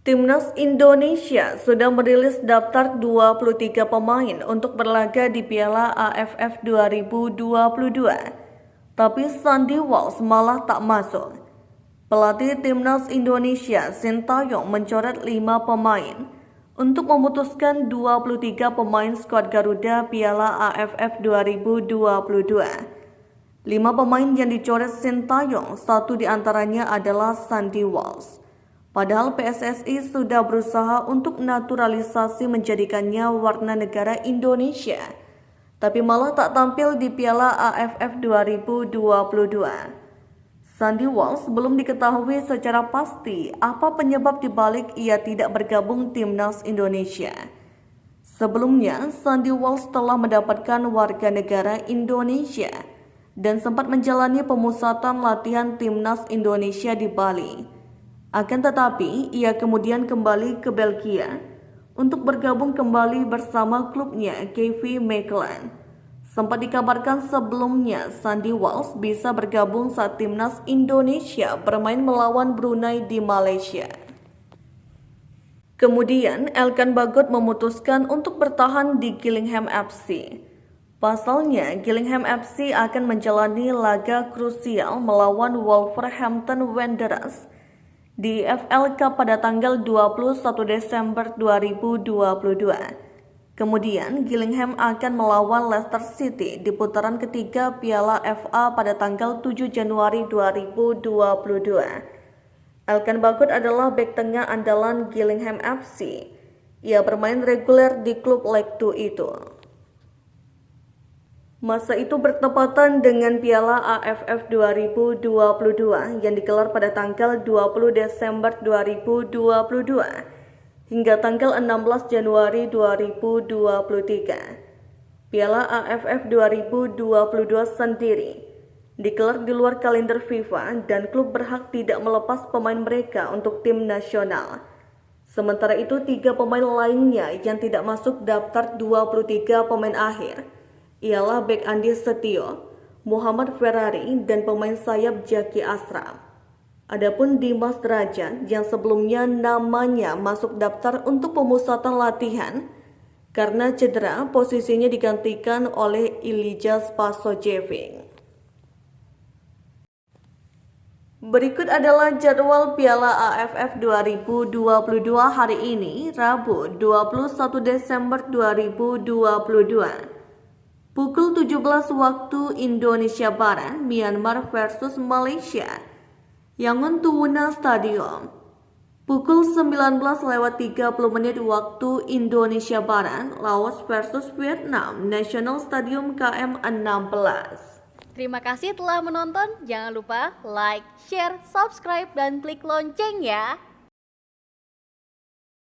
Timnas Indonesia sudah merilis daftar 23 pemain untuk berlaga di Piala AFF 2022. Tapi Sandy Walsh malah tak masuk. Pelatih Timnas Indonesia Sintayong mencoret 5 pemain untuk memutuskan 23 pemain skuad Garuda Piala AFF 2022. 5 pemain yang dicoret Sintayong, satu diantaranya adalah Sandy Walsh. Padahal PSSI sudah berusaha untuk naturalisasi menjadikannya warna negara Indonesia, tapi malah tak tampil di Piala AFF 2022. Sandy Walsh belum diketahui secara pasti apa penyebab dibalik ia tidak bergabung Timnas Indonesia. Sebelumnya, Sandy Walsh telah mendapatkan warga negara Indonesia dan sempat menjalani pemusatan latihan Timnas Indonesia di Bali. Akan tetapi, ia kemudian kembali ke Belgia untuk bergabung kembali bersama klubnya KV Mechelen. Sempat dikabarkan sebelumnya Sandy Walsh bisa bergabung saat Timnas Indonesia bermain melawan Brunei di Malaysia. Kemudian, Elkan Bagot memutuskan untuk bertahan di Gillingham FC. Pasalnya, Gillingham FC akan menjalani laga krusial melawan Wolverhampton Wanderers di FL Cup pada tanggal 21 Desember 2022. Kemudian Gillingham akan melawan Leicester City di putaran ketiga Piala FA pada tanggal 7 Januari 2022. Elkan Bagot adalah bek tengah andalan Gillingham FC. Ia bermain reguler di klub League 2 itu. Masa itu bertepatan dengan Piala AFF 2022 yang digelar pada tanggal 20 Desember 2022 hingga tanggal 16 Januari 2023. Piala AFF 2022 sendiri digelar di luar kalender FIFA dan klub berhak tidak melepas pemain mereka untuk tim nasional. Sementara itu 3 pemain lainnya yang tidak masuk daftar 23 pemain akhir ialah bek Andi Setio, Muhammad Ferrari, dan pemain sayap Jaki Ashraf. Adapun Dimas Derajat yang sebelumnya namanya masuk daftar untuk pemusatan latihan karena cedera, posisinya digantikan oleh Ilija Spasojevic. Berikut adalah jadwal Piala AFF 2022 hari ini, Rabu 21 Desember 2022. Pukul 17 waktu Indonesia Barat, Myanmar versus Malaysia, Yangon Tuwuna Stadium. Pukul 19:30 waktu Indonesia Barat, Laos versus Vietnam, National Stadium KM 16. Terima kasih telah menonton. Jangan lupa like, share, subscribe, dan klik lonceng ya.